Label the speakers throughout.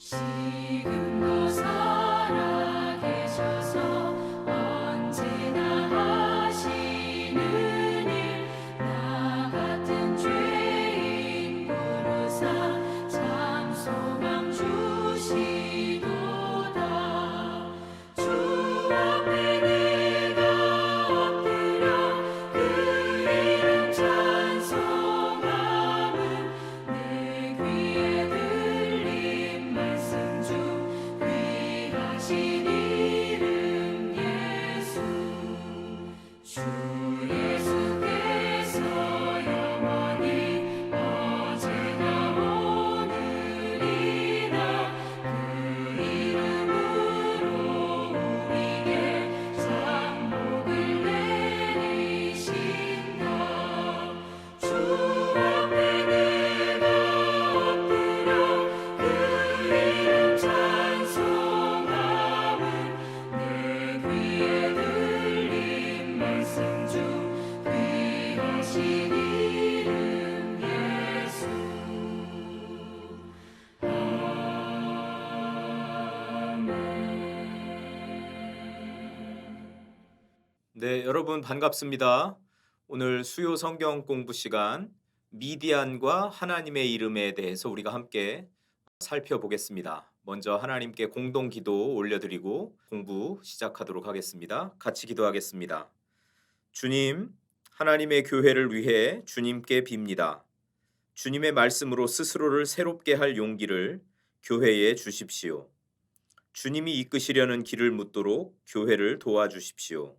Speaker 1: 지금도 살아계셔서 언제나 하시는 일, 나 같은 죄인 부르사 참 소망 주시도다. 주 앞에 내가 엎드려 그 이름 찬송함은 내 귀에 들린 말씀 중 귀하신 이름 예수. 주 예수께서 영원히 어제나 오늘이나 그 이름으로 우리에게 참 복을 내리신다. 주 앞에 내가 엎드려 그 이름 찬송함은 내 귀에 들린 말씀 중 귀하신 이름 예수.
Speaker 2: 네, 여러분 반갑습니다. 오늘 수요 성경 공부 시간 미디안과 하나님의 이름에 대해서 우리가 함께 살펴보겠습니다. 먼저 하나님께 공동 기도 올려드리고 공부 시작하도록 하겠습니다. 같이 기도하겠습니다. 주님, 하나님의 교회를 위해 주님께 빕니다. 주님의 말씀으로 스스로를 새롭게 할 용기를 교회에 주십시오. 주님이 이끄시려는 길을 묻도록 교회를 도와주십시오.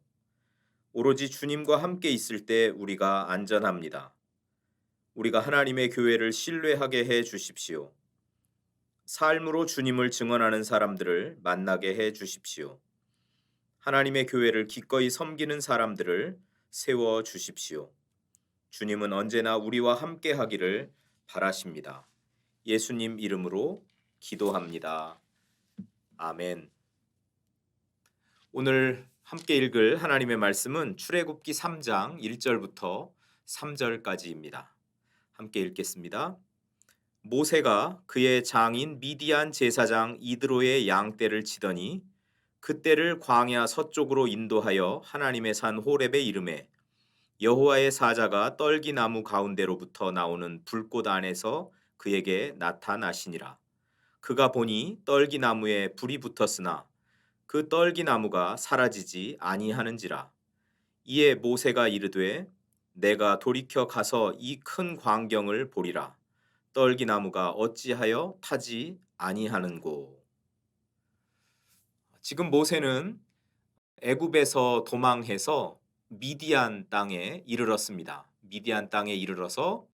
Speaker 2: 오로지 주님과 함께 있을 때 우리가 안전합니다. 우리가 하나님의 교회를 신뢰하게 해 주십시오. 삶으로 주님을 증언하는 사람들을 만나게 해 주십시오. 하나님의 교회를 기꺼이 섬기는 사람들을 세워 주십시오. 주님은 언제나 우리와 함께 하기를 바라십니다. 예수님 이름으로 기도합니다. 아멘. 오늘 함께 읽을 하나님의 말씀은 출애굽기 3장 1절부터 3절까지입니다. 함께 읽겠습니다. 모세가 그의 장인 미디안 제사장 이드로의 양떼를 치더니 그 떼를 광야 서쪽으로 인도하여 하나님의 산 호렙에 이르매 여호와의 사자가 떨기나무 가운데로부터 나오는 불꽃 안에서 그에게 나타나시니라. 그가 보니 떨기나무에 불이 붙었으나 그 떨기나무가 사라지지 아니하는지라. 이에 모세가 이르되 내가 돌이켜 가서 이 큰 광경을 보리라. 떨기나무가 어찌하여 타지 아니하는고. 지금 모세는 애굽에서 도망해서 미디안 땅에 이르렀습니다. 미디안 땅에 이르러서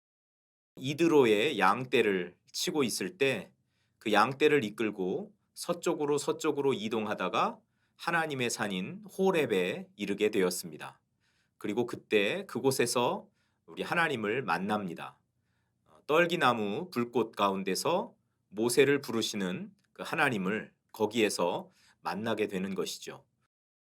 Speaker 2: 이드로의 양떼를 치고 있을 때 그 양떼를 이끌고 서쪽으로 이동하다가 하나님의 산인 호렙에 이르게 되었습니다. 그리고 그때 그곳에서 우리 하나님을 만납니다. 떨기나무 불꽃 가운데서 모세를 부르시는 그 하나님을 거기에서 만나게 되는 것이죠.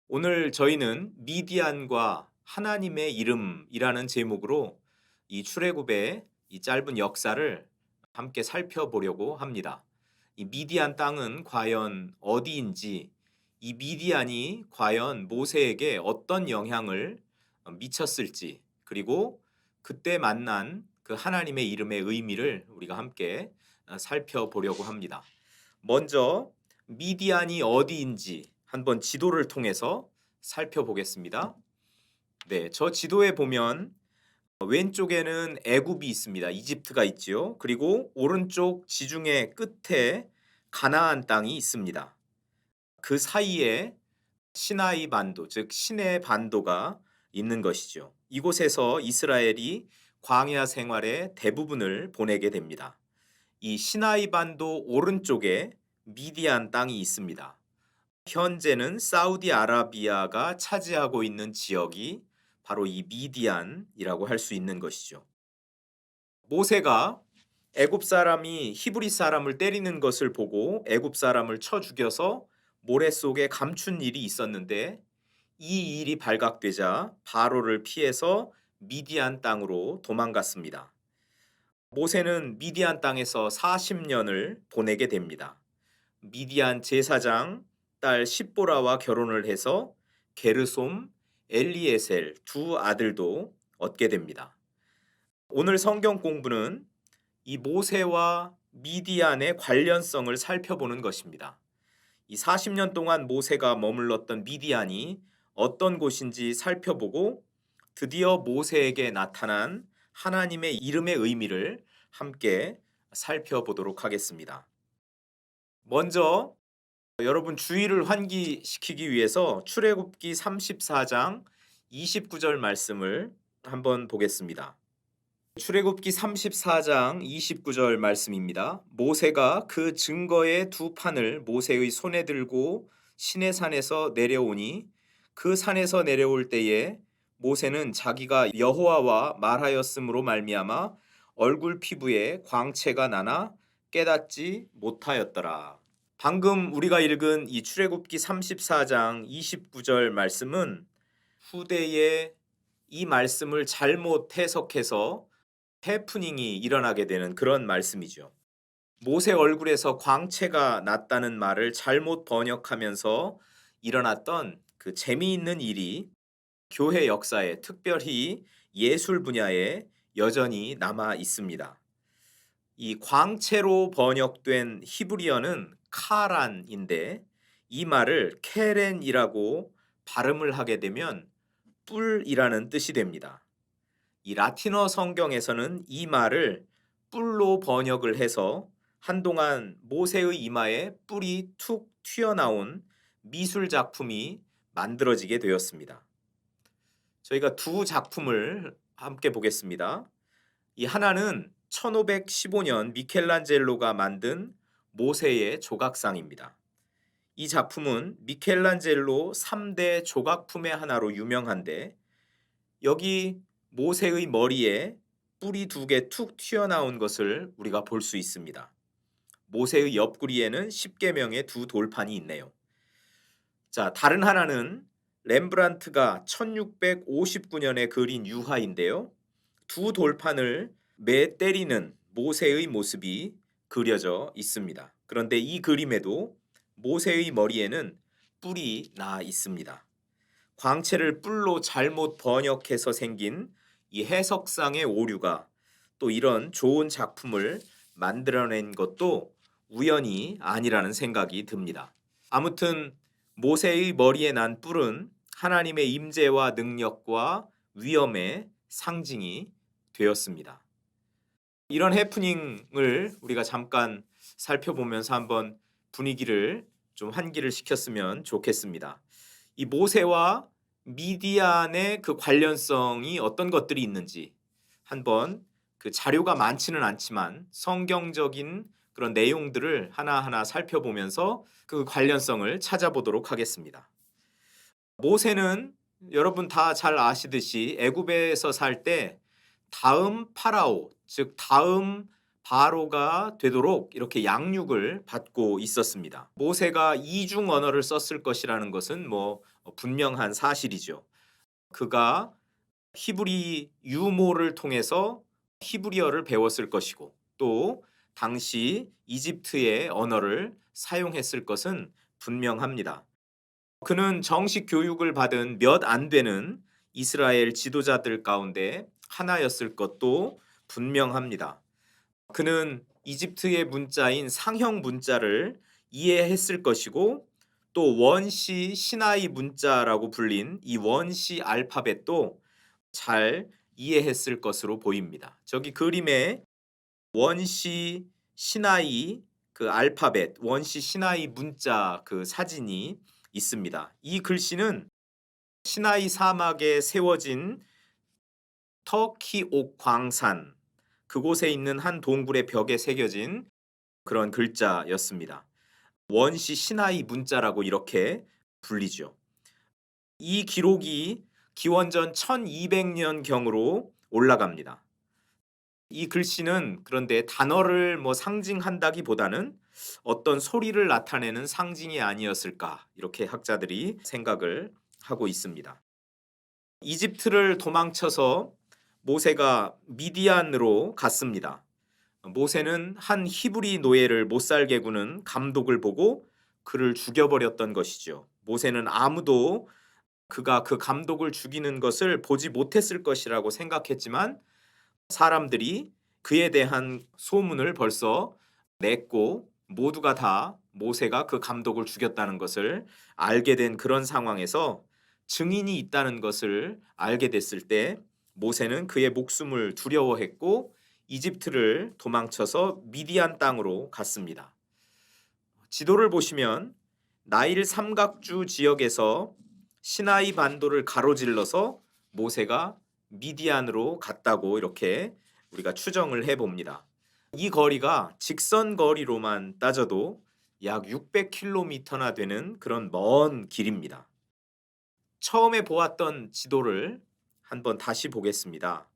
Speaker 2: 오늘 저희는 미디안과 하나님의 이름이라는 제목으로 이 출애굽의 이 짧은 역사를 함께 살펴보려고 합니다. 이 미디안 땅은 과연 어디인지, 이 미디안이 과연 모세에게 어떤 영향을 미쳤을지, 그리고 그때 만난 그 하나님의 이름의 의미를 우리가 함께 살펴보려고 합니다. 먼저 미디안이 어디인지 한번 지도를 통해서 살펴보겠습니다. 네, 저 지도에 보면 왼쪽에는 애굽이 있습니다. 이집트가 있지요. 그리고 오른쪽 지중해 끝에 가나안 땅이 있습니다. 그 사이에 시나이 반도, 즉 시내 반도가 있는 것이죠. 이곳에서 이스라엘이 광야 생활의 대부분을 보내게 됩니다. 이 시나이 반도 오른쪽에 미디안 땅이 있습니다. 현재는 사우디아라비아가 차지하고 있는 지역이 바로 이 미디안이라고 할 수 있는 것이죠. 모세가 애굽 사람이 히브리 사람을 때리는 것을 보고 애굽 사람을 쳐 죽여서 모래 속에 감춘 일이 있었는데 이 일이 발각되자 바로를 피해서 미디안 땅으로 도망갔습니다. 모세는 미디안 땅에서 40년을 보내게 됩니다. 미디안 제사장 딸 십보라와 결혼을 해서 게르솜, 엘리에셀 두 아들도 얻게 됩니다. 오늘 성경 공부는 이 모세와 미디안의 관련성을 살펴보는 것입니다. 이 40년 동안 모세가 머물렀던 미디안이 어떤 곳인지 살펴보고 드디어 모세에게 나타난 하나님의 이름의 의미를 함께 살펴보도록 하겠습니다. 먼저 여러분 주의를 환기시키기 위해서 출애굽기 34장 29절 말씀을 한번 보겠습니다. 출애굽기 34장 29절 말씀입니다. 모세가 그 증거의 두 판을 모세의 손에 들고 시내산에서 내려오니 그 산에서 내려올 때에 모세는 자기가 여호와와 말하였으므로 말미암아 얼굴 피부에 광채가 나나 깨닫지 못하였더라. 방금 우리가 읽은 이 출애굽기 34장 29절 말씀은 후대에 이 말씀을 잘못 해석해서 해프닝이 일어나게 되는 그런 말씀이죠. 모세 얼굴에서 광채가 났다는 말을 잘못 번역하면서 일어났던 그 재미있는 일이 교회 역사에, 특별히 예술 분야에 여전히 남아 있습니다. 이 광채로 번역된 히브리어는 카란인데 이 말을 케렌이라고 발음을 하게 되면 뿔이라는 뜻이 됩니다. 이 라틴어 성경에서는 이 말을 뿔로 번역을 해서 한동안 모세의 이마에 뿔이 툭 튀어나온 미술 작품이 만들어지게 되었습니다. 저희가 두 작품을 함께 보겠습니다. 이 하나는 1515년 미켈란젤로가 만든 모세의 조각상입니다. 이 작품은 미켈란젤로 3대 조각품의 하나로 유명한데 여기 모세의 머리에 뿔이 두 개 툭 튀어나온 것을 우리가 볼 수 있습니다. 모세의 옆구리에는 십계명의 두 돌판이 있네요. 자, 다른 하나는 렘브란트가 1659년에 그린 유화인데요. 두 돌판을 매 때리는 모세의 모습이 그려져 있습니다. 그런데 이 그림에도 모세의 머리에는 뿔이 나 있습니다. 광채를 뿔로 잘못 번역해서 생긴 이 해석상의 오류가 또 이런 좋은 작품을 만들어낸 것도 우연이 아니라는 생각이 듭니다. 아무튼 모세의 머리에 난 뿔은 하나님의 임재와 능력과 위엄의 상징이 되었습니다. 이런 해프닝을 우리가 잠깐 살펴보면서 한번 분위기를 좀 환기를 시켰으면 좋겠습니다. 이 모세와 미디안의 그 관련성이 어떤 것들이 있는지 한번 그 자료가 많지는 않지만 성경적인 그런 내용들을 하나하나 살펴보면서 그 관련성을 찾아보도록 하겠습니다. 모세는 여러분 다 잘 아시듯이 애굽에서 살 때 다음 파라오, 즉 다음 바로가 되도록 이렇게 양육을 받고 있었습니다. 모세가 이중 언어를 썼을 것이라는 것은 분명한 사실이죠. 그가 히브리 유모를 통해서 히브리어를 배웠을 것이고 또 당시 이집트의 언어를 사용했을 것은 분명합니다. 그는 정식 교육을 받은 몇 안 되는 이스라엘 지도자들 가운데 하나였을 것도 분명합니다. 그는 이집트의 문자인 상형 문자를 이해했을 것이고 또 원시 시나이 문자라고 불린 이 원시 알파벳도 잘 이해했을 것으로 보입니다. 저기 그림에 원시 시나이 그 알파벳, 원시 시나이 문자 그 사진이 있습니다. 이 글씨는 시나이 사막에 세워진 터키옥 광산 그곳에 있는 한 동굴의 벽에 새겨진 그런 글자였습니다. 원시 시나이 문자라고 이렇게 불리죠. 이 기록이 기원전 1200년경으로 올라갑니다. 이 글씨는 그런데 단어를 상징한다기보다는 어떤 소리를 나타내는 상징이 아니었을까 이렇게 학자들이 생각을 하고 있습니다. 이집트를 도망쳐서 모세가 미디안으로 갔습니다. 모세는 한 히브리 노예를 못 살게 구는 감독을 보고 그를 죽여버렸던 것이죠. 모세는 아무도 그가 그 감독을 죽이는 것을 보지 못했을 것이라고 생각했지만 사람들이 그에 대한 소문을 벌써 냈고 모두가 다 모세가 그 감독을 죽였다는 것을 알게 된 그런 상황에서 증인이 있다는 것을 알게 됐을 때 모세는 그의 목숨을 두려워했고 이집트를 도망쳐서 미디안 땅으로 갔습니다. 지도를 보시면 나일 삼각주 지역에서 시나이 반도를 가로질러서 모세가 미디안으로 갔다고 이렇게 우리가 추정을 해봅니다. 이 거리가 직선 거리로만 따져도 약 600km나 되는 그런 먼 길입니다. 처음에 보았던 지도를 한번 다시 보겠습니다.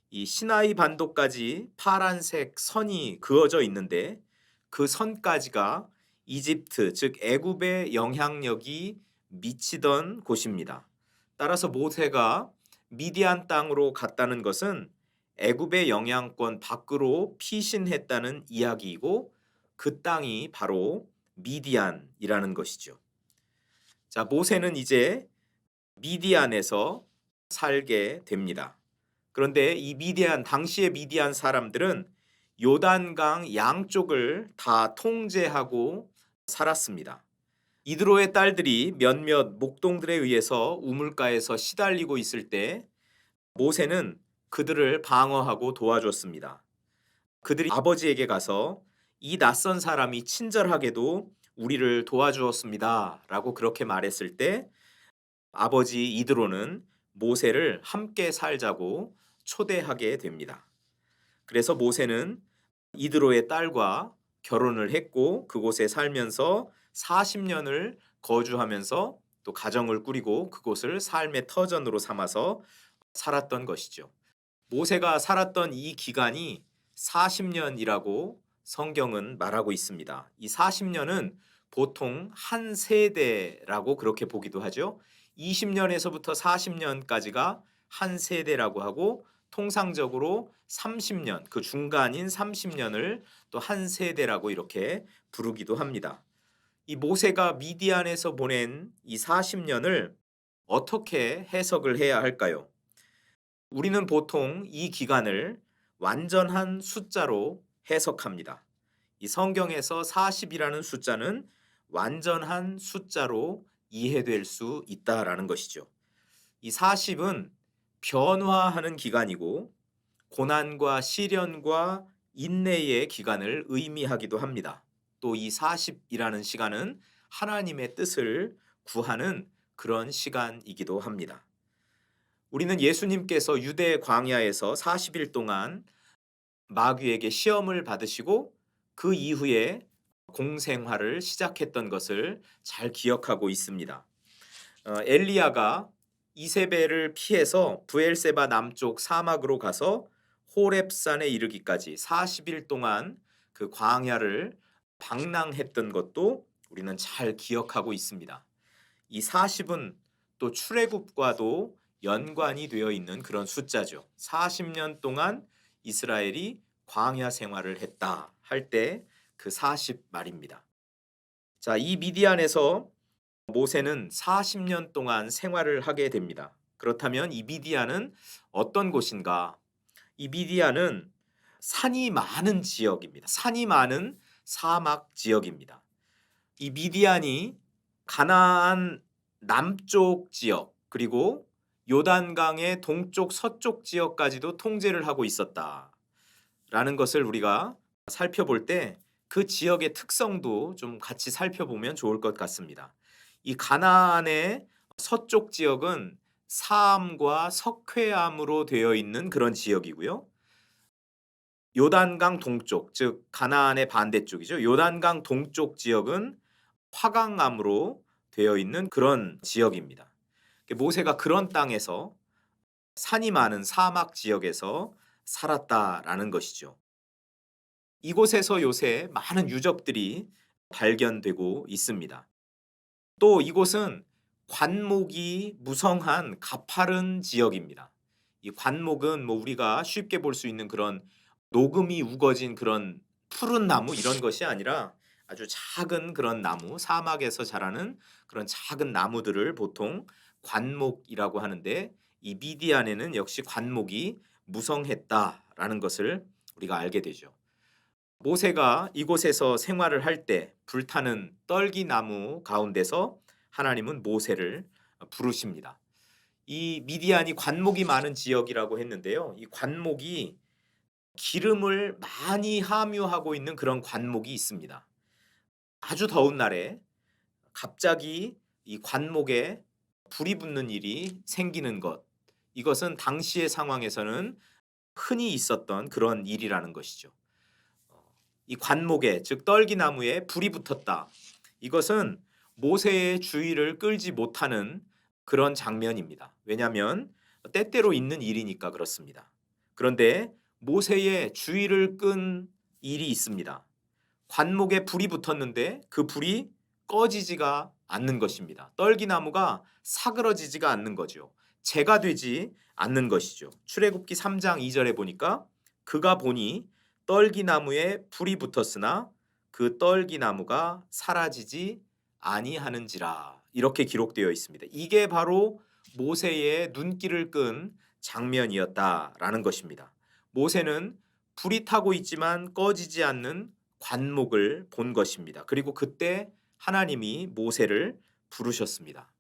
Speaker 2: 이 시나이 반도까지 파란색 선이 그어져 있는데 그 선까지가 이집트, 즉 애굽의 영향력이 미치던 곳입니다. 따라서 모세가 미디안 땅으로 갔다는 것은 애굽의 영향권 밖으로 피신했다는 이야기이고 그 땅이 바로 미디안이라는 것이죠. 자, 모세는 이제 미디안에서 살게 됩니다. 그런데 이 미디안, 당시의 미디안 사람들은 요단강 양쪽을 다 통제하고 살았습니다. 이드로의 딸들이 몇몇 목동들에 의해서 우물가에서 시달리고 있을 때 모세는 그들을 방어하고 도와줬습니다. 그들이 아버지에게 가서 이 낯선 사람이 친절하게도 우리를 도와주었습니다 라고 그렇게 말했을 때 아버지 이드로는 모세를 함께 살자고 초대하게 됩니다. 그래서 모세는 이드로의 딸과 결혼을 했고 그곳에 살면서 40년을 거주하면서 또 가정을 꾸리고 그곳을 삶의 터전으로 삼아서 살았던 것이죠. 모세가 살았던 이 기간이 40년이라고 성경은 말하고 있습니다. 이 40년은 보통 한 세대라고 그렇게 보기도 하죠. 20년에서부터 40년까지가 한 세대라고 하고 통상적으로 30년, 그 중간인 30년을 또 한 세대라고 이렇게 부르기도 합니다. 이 모세가 미디안에서 보낸 이 40년을 어떻게 해석을 해야 할까요? 우리는 보통 이 기간을 완전한 숫자로 해석합니다. 이 성경에서 40이라는 숫자는 완전한 숫자로 이해될 수 있다라는 것이죠. 이 40은 변화하는 기간이고 고난과 시련과 인내의 기간을 의미하기도 합니다. 또 이 40이라는 시간은 하나님의 뜻을 구하는 그런 시간이기도 합니다. 우리는 예수님께서 유대 광야에서 40일 동안 마귀에게 시험을 받으시고 그 이후에 공생활을 시작했던 것을 잘 기억하고 있습니다. 엘리야가 이세벨을 피해서 브엘세바 남쪽 사막으로 가서 호렙산에 이르기까지 40일 동안 그 광야를 방랑했던 것도 우리는 잘 기억하고 있습니다. 이 40은 또 출애굽과도 연관이 되어 있는 그런 숫자죠. 40년 동안 이스라엘이 광야 생활을 했다 할 때 그 40 말입니다. 자, 이 미디안에서 모세는 40년 동안 생활을 하게 됩니다. 그렇다면 이 미디안은 어떤 곳인가? 이 미디안은 산이 많은 지역입니다. 산이 많은 사막 지역입니다. 이 미디안이 가나안 남쪽 지역 그리고 요단강의 동쪽 서쪽 지역까지도 통제를 하고 있었다라는 것을 우리가 살펴볼 때 그 지역의 특성도 좀 같이 살펴보면 좋을 것 같습니다. 이 가나안의 서쪽 지역은 사암과 석회암으로 되어 있는 그런 지역이고요. 요단강 동쪽, 즉 가나안의 반대쪽이죠. 요단강 동쪽 지역은 화강암으로 되어 있는 그런 지역입니다. 모세가 그런 땅에서 산이 많은 사막 지역에서 살았다라는 것이죠. 이곳에서 요새 많은 유적들이 발견되고 있습니다. 또 이곳은 관목이 무성한 가파른 지역입니다. 이 관목은 우리가 쉽게 볼 수 있는 그런 녹음이 우거진 그런 푸른 나무 이런 것이 아니라 아주 작은 그런 나무, 사막에서 자라는 그런 작은 나무들을 보통 관목이라고 하는데, 이 미디안에는 역시 관목이 무성했다라는 것을 우리가 알게 되죠. 모세가 이곳에서 생활을 할 때 불타는 떨기나무 가운데서 하나님은 모세를 부르십니다. 이 미디안이 관목이 많은 지역이라고 했는데요. 이 관목이 기름을 많이 함유하고 있는 그런 관목이 있습니다. 아주 더운 날에 갑자기 이 관목에 불이 붙는 일이 생기는 것, 이것은 당시의 상황에서는 흔히 있었던 그런 일이라는 것이죠. 이 관목에, 즉 떨기나무에 불이 붙었다. 이것은 모세의 주의를 끌지 못하는 그런 장면입니다. 왜냐하면 때때로 있는 일이니까 그렇습니다. 그런데 모세의 주의를 끈 일이 있습니다. 관목에 불이 붙었는데 그 불이 꺼지지가 않는 것입니다. 떨기나무가 사그러지지가 않는 거죠. 재가 되지 않는 것이죠. 출애굽기 3장 2절에 보니까 그가 보니 떨기나무에 불이 붙었으나 그 떨기나무가 사라지지 아니하는지라, 이렇게 기록되어 있습니다. 이게 바로 모세의 눈길을 끈 장면이었다라는 것입니다. 모세는 불이 타고 있지만 꺼지지 않는 관목을 본 것입니다. 그리고 그때 하나님이 모세를 부르셨습니다.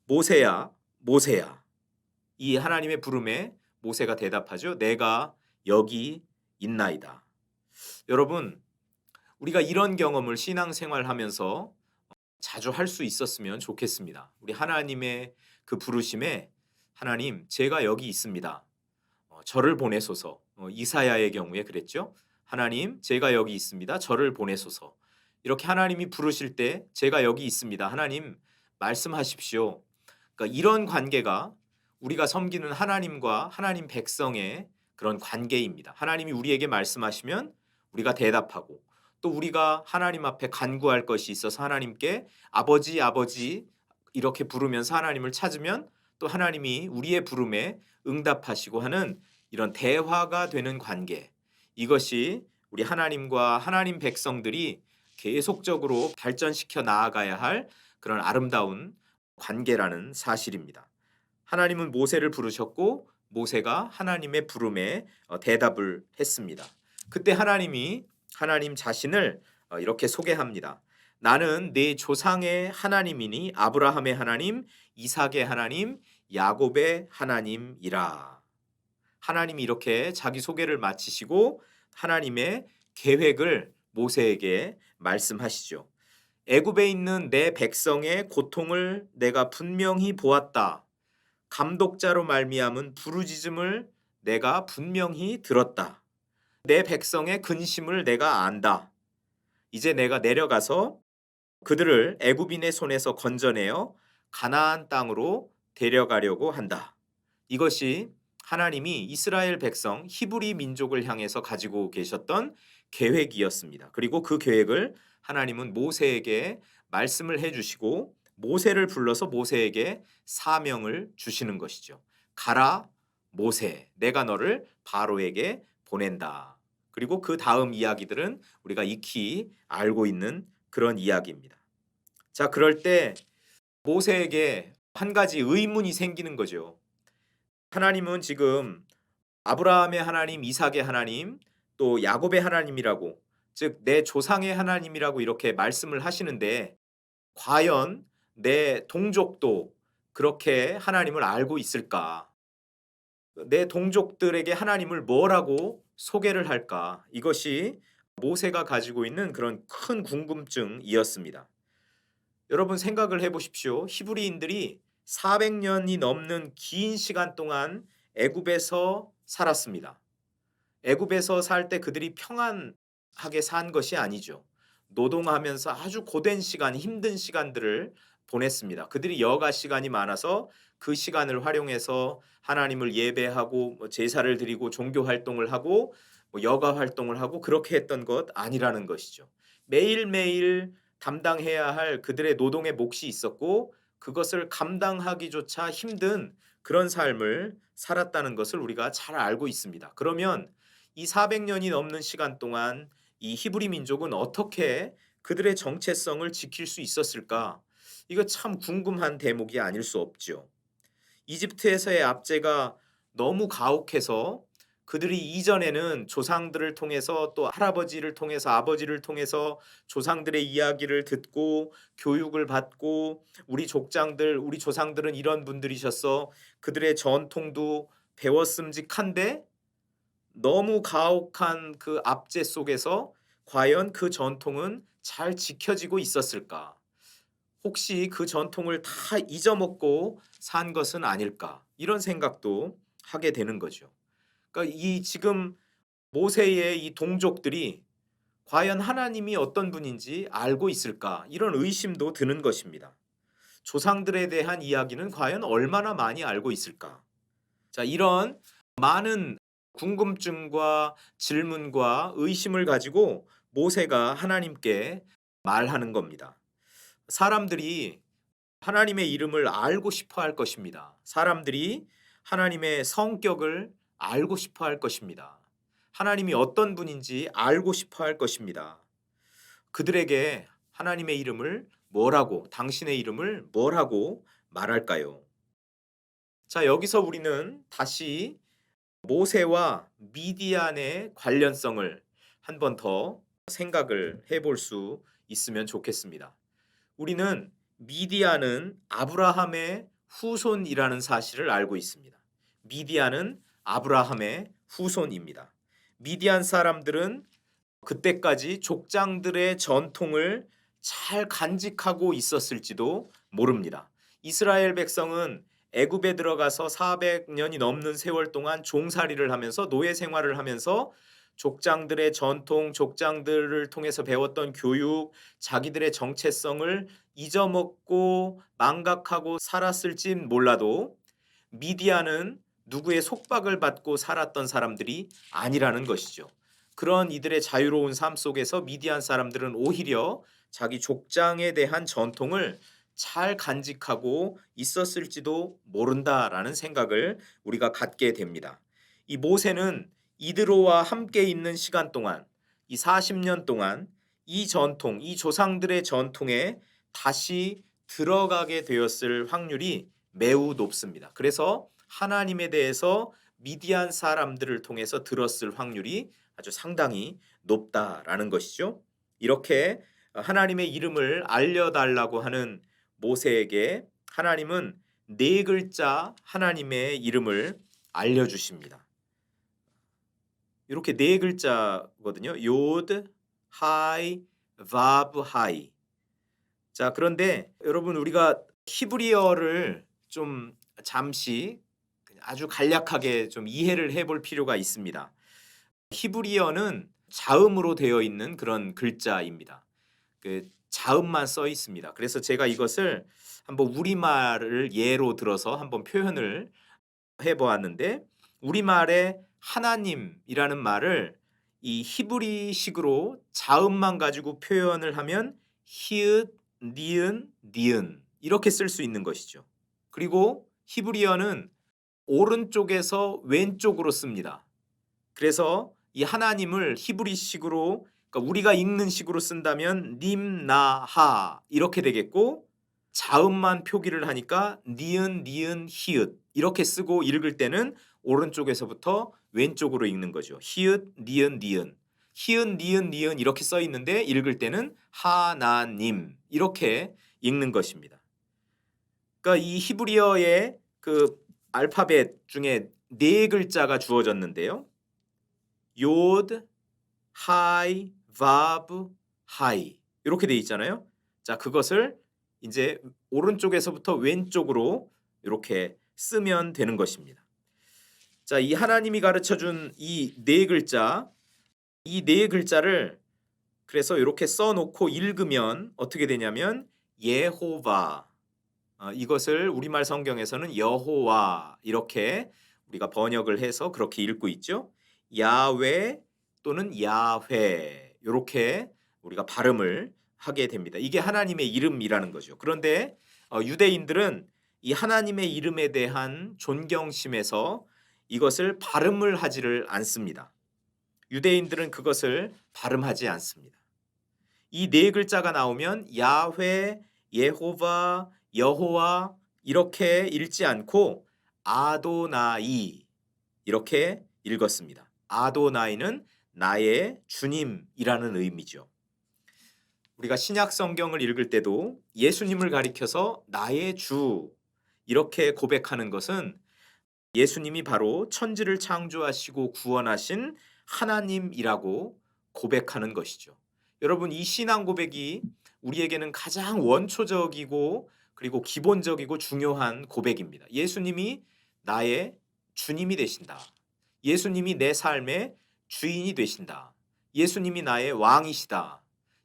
Speaker 2: 모세야, 모세야. 이 하나님의 부름에 모세가 대답하죠. 내가 여기 있나이다. 여러분, 우리가 이런 경험을 신앙생활하면서 자주 할 수 있었으면 좋겠습니다. 우리 하나님의 그 부르심에, 하나님, 제가 여기 있습니다. 저를 보내소서. 이사야의 경우에 그랬죠. 하나님, 제가 여기 있습니다. 저를 보내소서. 이렇게 하나님이 부르실 때 제가 여기 있습니다. 하나님, 말씀하십시오. 그러니까 이런 관계가 우리가 섬기는 하나님과 하나님 백성의 그런 관계입니다. 하나님이 우리에게 말씀하시면 우리가 대답하고, 또 우리가 하나님 앞에 간구할 것이 있어서 하나님께 아버지, 아버지 이렇게 부르면서 하나님을 찾으면 또 하나님이 우리의 부름에 응답하시고 하는 이런 대화가 되는 관계, 이것이 우리 하나님과 하나님 백성들이 계속적으로 발전시켜 나아가야 할 그런 아름다운 관계라는 사실입니다. 하나님은 모세를 부르셨고 모세가 하나님의 부름에 대답을 했습니다. 그때 하나님 자신을 이렇게 소개합니다. 나는 네 조상의 하나님이니 아브라함의 하나님, 이삭의 하나님, 야곱의 하나님이라. 하나님이 이렇게 자기 소개를 마치시고 하나님의 계획을 모세에게 말씀하시죠. 애굽에 있는 내 백성의 고통을 내가 분명히 보았다. 감독자로 말미암은 부르짖음을 내가 분명히 들었다. 내 백성의 근심을 내가 안다. 이제 내가 내려가서 그들을 애굽인의 손에서 건져내어 가나안 땅으로 데려가려고 한다. 이것이 하나님이 이스라엘 백성 히브리 민족을 향해서 가지고 계셨던 계획이었습니다. 그리고 그 계획을 하나님은 모세에게 말씀을 해주시고 모세를 불러서 모세에게 사명을 주시는 것이죠. 가라 모세, 내가 너를 바로에게 보낸다. 그리고 그 다음 이야기들은 우리가 익히 알고 있는 그런 이야기입니다. 자, 그럴 때 모세에게 한 가지 의문이 생기는 거죠. 하나님은 지금 아브라함의 하나님, 이삭의 하나님, 또 야곱의 하나님이라고, 즉 내 조상의 하나님이라고 이렇게 말씀을 하시는데 과연 내 동족도 그렇게 하나님을 알고 있을까? 내 동족들에게 하나님을 뭐라고 소개를 할까? 이것이 모세가 가지고 있는 그런 큰 궁금증이었습니다. 여러분 생각을 해보십시오. 히브리인들이 400년이 넘는 긴 시간 동안 애굽에서 살았습니다. 애굽에서 살 때 그들이 평안하게 산 것이 아니죠. 노동하면서 아주 고된 시간, 힘든 시간들을 보냈습니다. 그들이 여가 시간이 많아서 그 시간을 활용해서 하나님을 예배하고 제사를 드리고 종교 활동을 하고 여가 활동을 하고 그렇게 했던 것 아니라는 것이죠. 매일매일 담당해야 할 그들의 노동의 몫이 있었고 그것을 감당하기조차 힘든 그런 삶을 살았다는 것을 우리가 잘 알고 있습니다. 그러면 이 400년이 넘는 시간 동안 이 히브리 민족은 어떻게 그들의 정체성을 지킬 수 있었을까? 이거 참 궁금한 대목이 아닐 수 없죠. 이집트에서의 압제가 너무 가혹해서 그들이 이전에는 조상들을 통해서 또 할아버지를 통해서 아버지를 통해서 조상들의 이야기를 듣고 교육을 받고 우리 조상들은 이런 분들이셨어. 그들의 전통도 배웠음직한데 너무 가혹한 그 압제 속에서 과연 그 전통은 잘 지켜지고 있었을까? 혹시 그 전통을 다 잊어먹고 산 것은 아닐까? 이런 생각도 하게 되는 거죠. 그러니까 이 지금 모세의 이 동족들이 과연 하나님이 어떤 분인지 알고 있을까? 이런 의심도 드는 것입니다. 조상들에 대한 이야기는 과연 얼마나 많이 알고 있을까? 자, 이런 많은 궁금증과 질문과 의심을 가지고 모세가 하나님께 말하는 겁니다. 사람들이 하나님의 이름을 알고 싶어 할 것입니다. 사람들이 하나님의 성격을 알고 싶어 할 것입니다. 하나님이 어떤 분인지 알고 싶어 할 것입니다. 그들에게 하나님의 이름을 뭐라고, 당신의 이름을 뭐라고 말할까요? 자, 여기서 우리는 다시 모세와 미디안의 관련성을 한 번 더 생각을 해볼 수 있으면 좋겠습니다. 우리는 미디안은 아브라함의 후손이라는 사실을 알고 있습니다. 미디안은 아브라함의 후손입니다. 미디안 사람들은 그때까지 족장들의 전통을 잘 간직하고 있었을지도 모릅니다. 이스라엘 백성은 애굽에 들어가서 400년이 넘는 세월 동안 종살이를 하면서 노예 생활을 하면서 족장들의 전통, 족장들을 통해서 배웠던 교육, 자기들의 정체성을 잊어먹고 망각하고 살았을지 몰라도 미디안은 누구의 속박을 받고 살았던 사람들이 아니라는 것이죠. 그런 이들의 자유로운 삶 속에서 미디안 사람들은 오히려 자기 족장에 대한 전통을 잘 간직하고 있었을지도 모른다라는 생각을 우리가 갖게 됩니다. 이 모세는 이드로와 함께 있는 시간 동안 이 40년 동안 이 전통, 이 조상들의 전통에 다시 들어가게 되었을 확률이 매우 높습니다. 그래서 하나님에 대해서 미디안 사람들을 통해서 들었을 확률이 아주 상당히 높다라는 것이죠. 이렇게 하나님의 이름을 알려달라고 하는 모세에게 하나님은 네 글자 하나님의 이름을 알려주십니다. 이렇게 네 글자거든요. 요드, 하이, 바브, 하이. 자, 그런데 여러분 우리가 히브리어를 좀 잠시 아주 간략하게 좀 이해를 해볼 필요가 있습니다. 히브리어는 자음으로 되어 있는 그런 글자입니다. 그 자음만 써 있습니다. 그래서 제가 이것을 한번 우리말을 예로 들어서 한번 표현을 해보았는데 우리말에 하나님이라는 말을 이 히브리식으로 자음만 가지고 표현을 하면 히읗, 니은, 니은 이렇게 쓸 수 있는 것이죠. 그리고 히브리어는 오른쪽에서 왼쪽으로 씁니다. 그래서 이 하나님을 히브리식으로 그러니까 우리가 읽는 식으로 쓴다면 님나하 이렇게 되겠고 자음만 표기를 하니까 니은 니은 히읗 이렇게 쓰고 읽을 때는 오른쪽에서부터 왼쪽으로 읽는 거죠. 히읗 니은 니은 히읗 니은 니은 이렇게 써 있는데 읽을 때는 하나님 이렇게 읽는 것입니다. 그러니까 이 히브리어의 그 알파벳 중에 네 글자가 주어졌는데요. 요드, 하이, 바브, 하이 이렇게 돼 있잖아요. 자, 그것을 이제 오른쪽에서부터 왼쪽으로 이렇게 쓰면 되는 것입니다. 자, 이 하나님이 가르쳐 준 이 네 글자, 이 네 글자를 그래서 이렇게 써 놓고 읽으면 어떻게 되냐면 예호바 이것을 우리말 성경에서는 여호와 이렇게 우리가 번역을 해서 그렇게 읽고 있죠. 야외 또는 야훼 이렇게 우리가 발음을 하게 됩니다. 이게 하나님의 이름이라는 거죠. 그런데 유대인들은 이 하나님의 이름에 대한 존경심에서 이것을 발음을 하지를 않습니다. 유대인들은 그것을 발음하지 않습니다. 이 네 글자가 나오면 야훼, 예호바, 여호와 이렇게 읽지 않고 아도나이 이렇게 읽었습니다. 아도나이는 나의 주님이라는 의미죠. 우리가 신약 성경을 읽을 때도 예수님을 가리켜서 나의 주 이렇게 고백하는 것은 예수님이 바로 천지를 창조하시고 구원하신 하나님이라고 고백하는 것이죠. 여러분, 이 신앙 고백이 우리에게는 가장 원초적이고 그리고 기본적이고 중요한 고백입니다. 예수님이 나의 주님이 되신다. 예수님이 내 삶의 주인이 되신다. 예수님이 나의 왕이시다.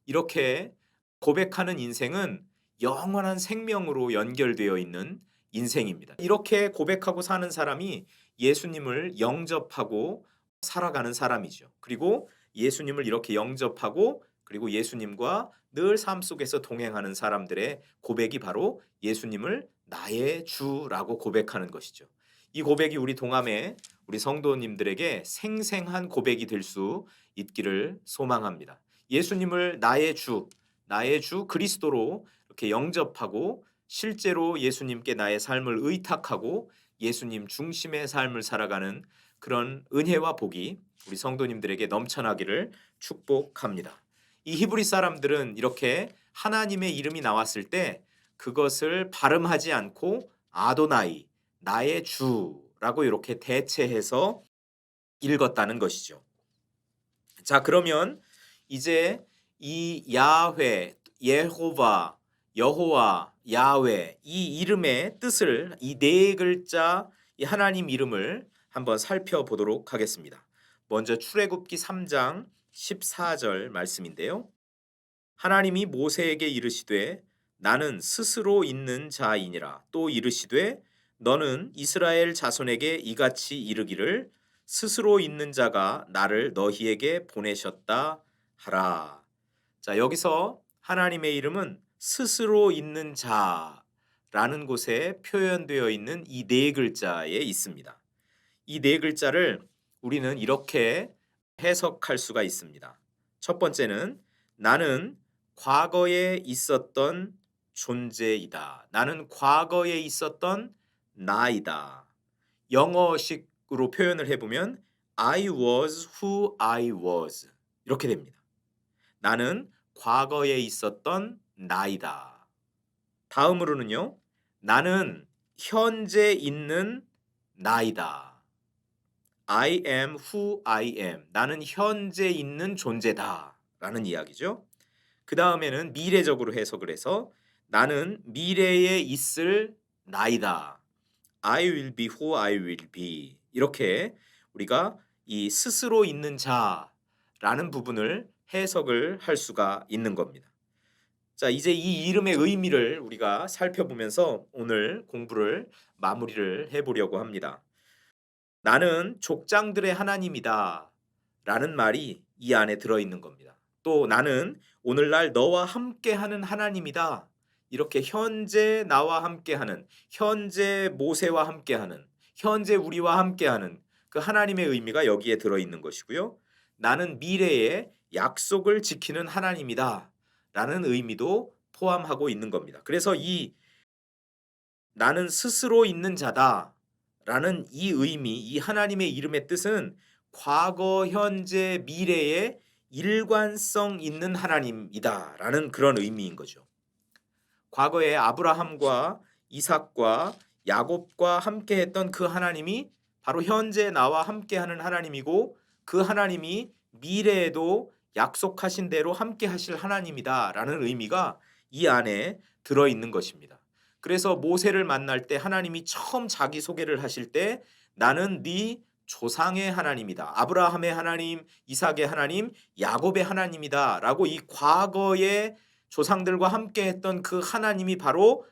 Speaker 2: 이렇게 고백하는 인생은 영원한 생명으로 연결되어 있는 인생입니다. 이렇게 고백하고 사는 사람이 예수님을 영접하고 살아가는 사람이죠. 그리고 예수님을 이렇게 영접하고 그리고 예수님과 늘 삶 속에서 동행하는 사람들의 고백이 바로 예수님을 나의 주라고 고백하는 것이죠. 이 고백이 우리 동함의 우리 성도님들에게 생생한 고백이 될 수 있기를 소망합니다. 예수님을 나의 주 그리스도로 이렇게 영접하고 실제로 예수님께 나의 삶을 의탁하고 예수님 중심의 삶을 살아가는 그런 은혜와 복이 우리 성도님들에게 넘쳐나기를 축복합니다. 이 히브리 사람들은 이렇게 하나님의 이름이 나왔을 때 그것을 발음하지 않고 아도나이, 나의 주라고 이렇게 대체해서 읽었다는 것이죠. 자, 그러면 이제 이 야훼, 예호바, 여호와, 야훼 이 이름의 뜻을 이 네 글자 이 하나님 이름을 한번 살펴보도록 하겠습니다. 먼저 출애굽기 3장 14절 말씀인데요. 하나님이 모세에게 이르시되 나는 스스로 있는 자이니라. 또 이르시되 너는 이스라엘 자손에게 이같이 이르기를 스스로 있는 자가 나를 너희에게 보내셨다 하라. 자, 여기서 하나님의 이름은 스스로 있는 자라는 곳에 표현되어 있는 이 네 글자에 있습니다. 이 네 글자를 우리는 이렇게 해석할 수가 있습니다. 첫 번째는 나는 과거에 있었던 존재이다. 나는 과거에 있었던 나이다. 영어식으로 표현을 해보면 I was who I was 이렇게 됩니다. 나는 과거에 있었던 나이다. 다음으로는요. 나는 현재 있는 나이다. I am who I am. 나는 현재 있는 존재다. 라는 이야기죠. 그 다음에는 미래적으로 해석을 해서 나는 미래에 있을 나이다. I will be who I will be. 이렇게 우리가 이 스스로 있는 자라는 부분을 해석을 할 수가 있는 겁니다. 자, 이제 이 이름의 의미를 우리가 살펴보면서 오늘 공부를 마무리를 해보려고 합니다. 나는 족장들의 하나님이다 라는 말이 이 안에 들어있는 겁니다. 또 나는 오늘날 너와 함께하는 하나님이다. 이렇게 현재 나와 함께하는, 현재 모세와 함께하는, 현재 우리와 함께하는 그 하나님의 의미가 여기에 들어있는 것이고요. 나는 미래에 약속을 지키는 하나님이다 라는 의미도 포함하고 있는 겁니다. 그래서 이 나는 스스로 있는 자다 라는 이 의미, 이 하나님의 이름의 뜻은 과거, 현재, 미래에 일관성 있는 하나님이다 라는 그런 의미인 거죠. 과거에 아브라함과 이삭과 야곱과 함께했던 그 하나님이 바로 현재 나와 함께하는 하나님이고 그 하나님이 미래에도 약속하신 대로 함께하실 하나님이다 라는 의미가 이 안에 들어있는 것입니다. 그래서 모세를 만날 때 하나님이 처음 자기소개를 하실 때 나는 네 조상의 하나님이다. 아브라함의 하나님, 이삭의 하나님, 야곱의 하나님이다 라고 이 과거의 조상들과 함께했던 그 하나님이 바로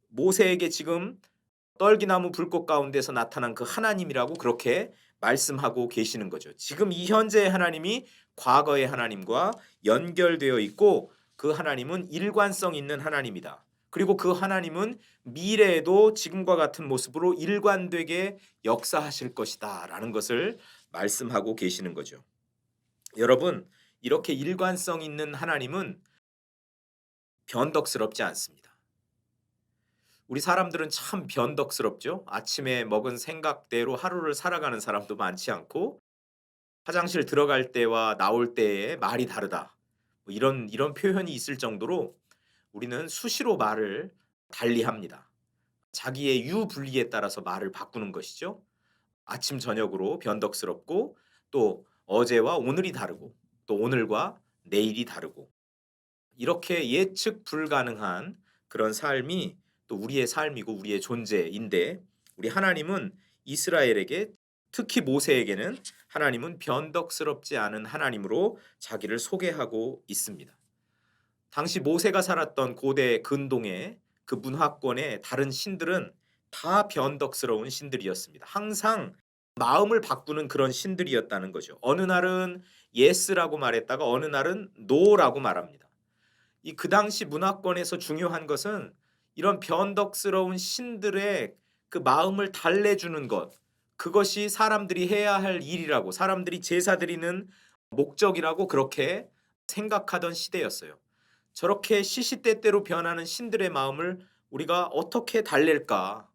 Speaker 2: 모세에게 지금 떨기나무 불꽃 가운데서 나타난 그 하나님이라고 그렇게 말씀하고 계시는 거죠. 지금 이 현재의 하나님이 과거의 하나님과 연결되어 있고 그 하나님은 일관성 있는 하나님이다. 그리고 그 하나님은 미래에도 지금과 같은 모습으로 일관되게 역사하실 것이다 라는 것을 말씀하고 계시는 거죠. 여러분, 이렇게 일관성 있는 하나님은 변덕스럽지 않습니다. 우리 사람들은 참 변덕스럽죠. 아침에 먹은 생각대로 하루를 살아가는 사람도 많지 않고, 화장실 들어갈 때와 나올 때의 말이 다르다, 뭐 이런 표현이 있을 정도로 우리는 수시로 말을 달리합니다. 자기의 유불리에 따라서 말을 바꾸는 것이죠. 아침 저녁으로 변덕스럽고, 또 어제와 오늘이 다르고, 또 오늘과 내일이 다르고, 이렇게 예측 불가능한 그런 삶이 또 우리의 삶이고 우리의 존재인데, 우리 하나님은 이스라엘에게, 특히 모세에게는 하나님은 변덕스럽지 않은 하나님으로 자기를 소개하고 있습니다. 당시 모세가 살았던 고대 근동의 그 문화권의 다른 신들은 다 변덕스러운 신들이었습니다. 항상 마음을 바꾸는 그런 신들이었다는 거죠. 어느 날은 예스라고 말했다가 어느 날은 노라고 말합니다. 이 그 당시 문화권에서 중요한 것은 이런 변덕스러운 신들의 그 마음을 달래주는 것, 그것이 사람들이 해야 할 일이라고, 사람들이 제사 드리는 목적이라고 그렇게 생각하던 시대였어요. 저렇게 시시때때로 변하는 신들의 마음을 우리가 어떻게 달랠까?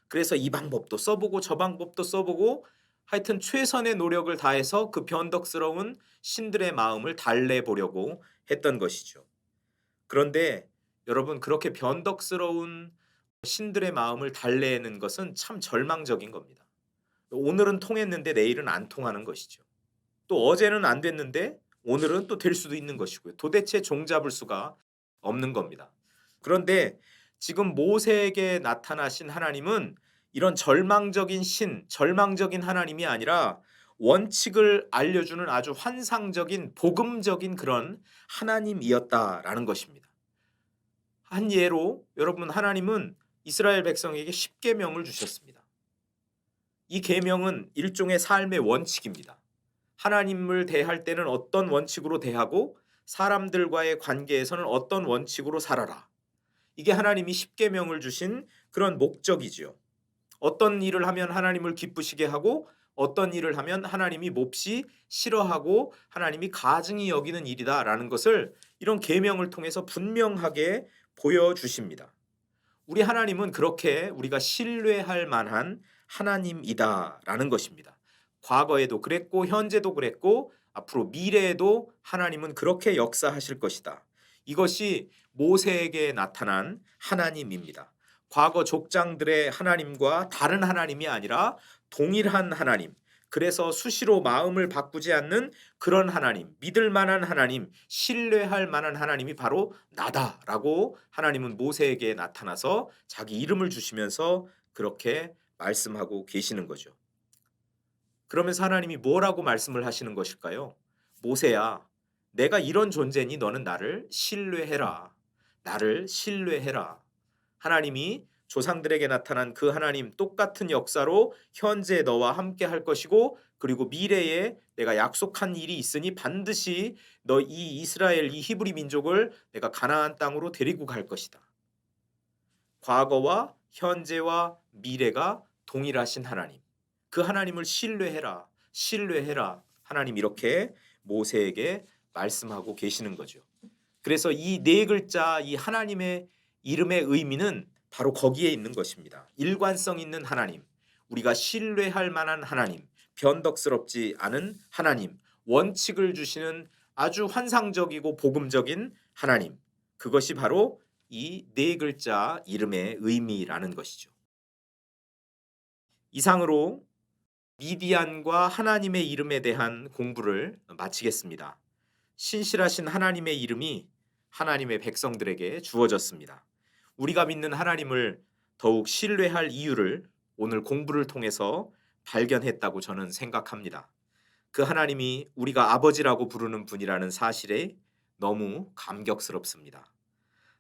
Speaker 2: 그래서 이 방법도 써보고 저 방법도 써보고, 하여튼 최선의 노력을 다해서 그 변덕스러운 신들의 마음을 달래보려고 했던 것이죠. 그런데 여러분, 그렇게 변덕스러운 신들의 마음을 달래는 것은 참 절망적인 겁니다. 오늘은 통했는데 내일은 안 통하는 것이죠. 또 어제는 안 됐는데 오늘은 또 될 수도 있는 것이고요. 도대체 종잡을 수가 없는 겁니다. 그런데 지금 모세에게 나타나신 하나님은 이런 절망적인 신, 절망적인 하나님이 아니라 원칙을 알려주는 아주 환상적인 복음적인 그런 하나님이었다라는 것입니다. 한 예로, 여러분, 하나님은 이스라엘 백성에게 10계명을 주셨습니다. 이 계명은 일종의 삶의 원칙입니다. 하나님을 대할 때는 어떤 원칙으로 대하고 사람들과의 관계에서는 어떤 원칙으로 살아라. 이게 하나님이 10계명을 주신 그런 목적이지요. 어떤 일을 하면 하나님을 기쁘시게 하고, 어떤 일을 하면 하나님이 몹시 싫어하고 하나님이 가증히 여기는 일이다라는 것을 이런 계명을 통해서 분명하게 보여주십니다. 우리 하나님은 그렇게 우리가 신뢰할 만한 하나님이다라는 것입니다. 과거에도 그랬고 현재도 그랬고 앞으로 미래에도 하나님은 그렇게 역사하실 것이다. 이것이 모세에게 나타난 하나님입니다. 과거 족장들의 하나님과 다른 하나님이 아니라 동일한 하나님, 그래서 수시로 마음을 바꾸지 않는 그런 하나님, 믿을 만한 하나님, 신뢰할 만한 하나님이 바로 나다라고 하나님은 모세에게 나타나서 자기 이름을 주시면서 그렇게 말씀하고 계시는 거죠. 그러면서 하나님이 뭐라고 말씀을 하시는 것일까요? 모세야, 내가 이런 존재니 너는 나를 신뢰해라. 나를 신뢰해라. 하나님이 조상들에게 나타난 그 하나님 똑같은 역사로 현재 너와 함께 할 것이고, 그리고 미래에 내가 약속한 일이 있으니 반드시 너 이 이스라엘, 이 히브리 민족을 내가 가나안 땅으로 데리고 갈 것이다. 과거와 현재와 미래가 동일하신 하나님, 그 하나님을 신뢰해라, 신뢰해라. 하나님 이렇게 모세에게 말씀하고 계시는 거죠. 그래서 이 네 글자, 이 하나님의 이름의 의미는 바로 거기에 있는 것입니다. 일관성 있는 하나님, 우리가 신뢰할 만한 하나님, 변덕스럽지 않은 하나님, 원칙을 주시는 아주 환상적이고 복음적인 하나님, 그것이 바로 이 네 글자 이름의 의미라는 것이죠. 이상으로 미디안과 하나님의 이름에 대한 공부를 마치겠습니다. 신실하신 하나님의 이름이 하나님의 백성들에게 주어졌습니다. 우리가 믿는 하나님을 더욱 신뢰할 이유를 오늘 공부를 통해서 발견했다고 저는 생각합니다. 그 하나님이 우리가 아버지라고 부르는 분이라는 사실에 너무 감격스럽습니다.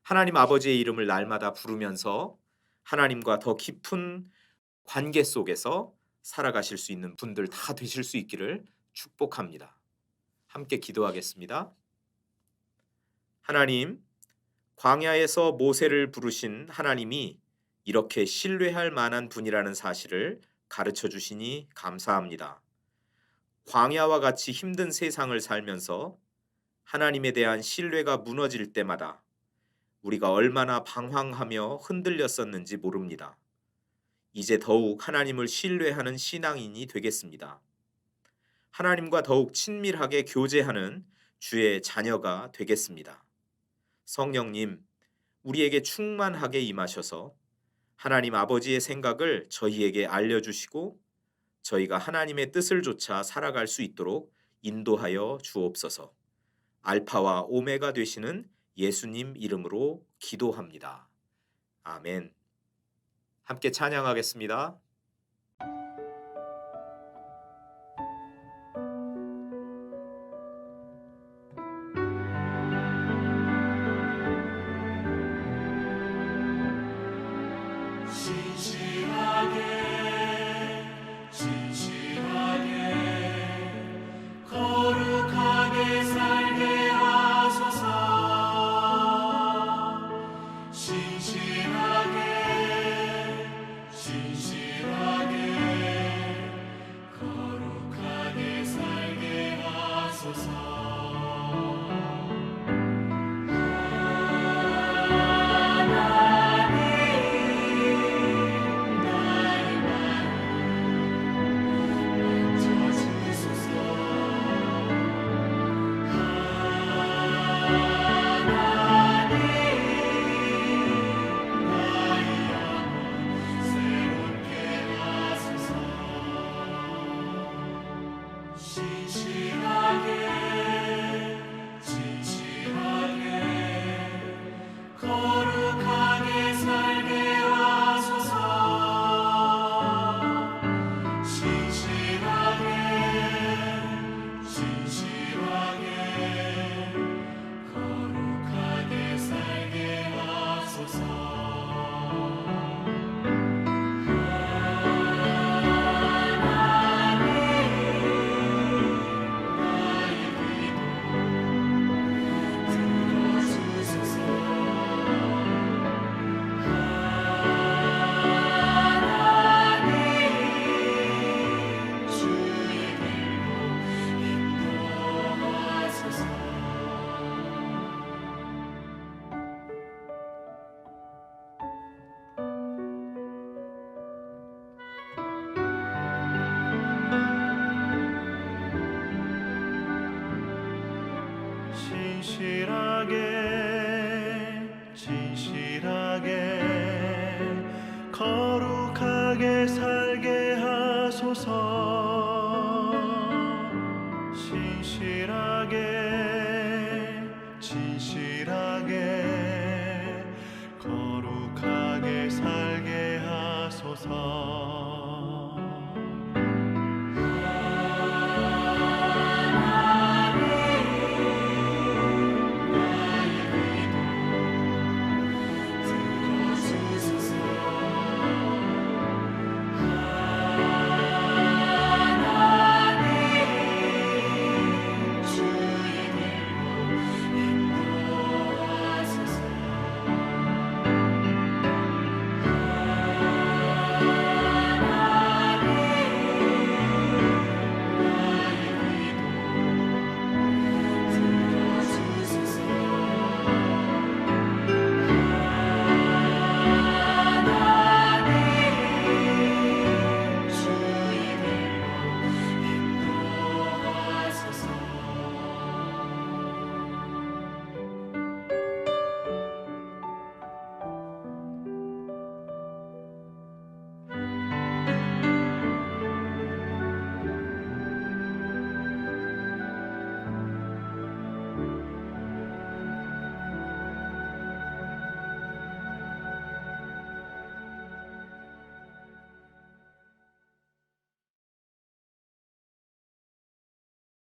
Speaker 2: 하나님 아버지의 이름을 날마다 부르면서 하나님과 더 깊은 관계 속에서 살아가실 수 있는 분들 다 되실 수 있기를 축복합니다. 함께 기도하겠습니다. 하나님, 광야에서 모세를 부르신 하나님이 이렇게 신뢰할 만한 분이라는 사실을 가르쳐 주시니 감사합니다. 광야와 같이 힘든 세상을 살면서 하나님에 대한 신뢰가 무너질 때마다 우리가 얼마나 방황하며 흔들렸었는지 모릅니다. 이제 더욱 하나님을 신뢰하는 신앙인이 되겠습니다. 하나님과 더욱 친밀하게 교제하는 주의 자녀가 되겠습니다. 성령님, 우리에게 충만하게 임하셔서 하나님 아버지의 생각을 저희에게 알려주시고 저희가 하나님의 뜻을 좇아 살아갈 수 있도록 인도하여 주옵소서. 알파와 오메가 되시는 예수님 이름으로 기도합니다. 아멘. 함께 찬양하겠습니다.
Speaker 1: 진실하게 거룩하게 살게 하소서. 진실하게 거룩하게 살게 하소서. 거룩하게 살게 하소서. 진실하게 거룩하게 살게 하소서.
Speaker 3: 진실하게 거룩하게 살게 하소서. 진실하게 거룩하게 살게 하소서.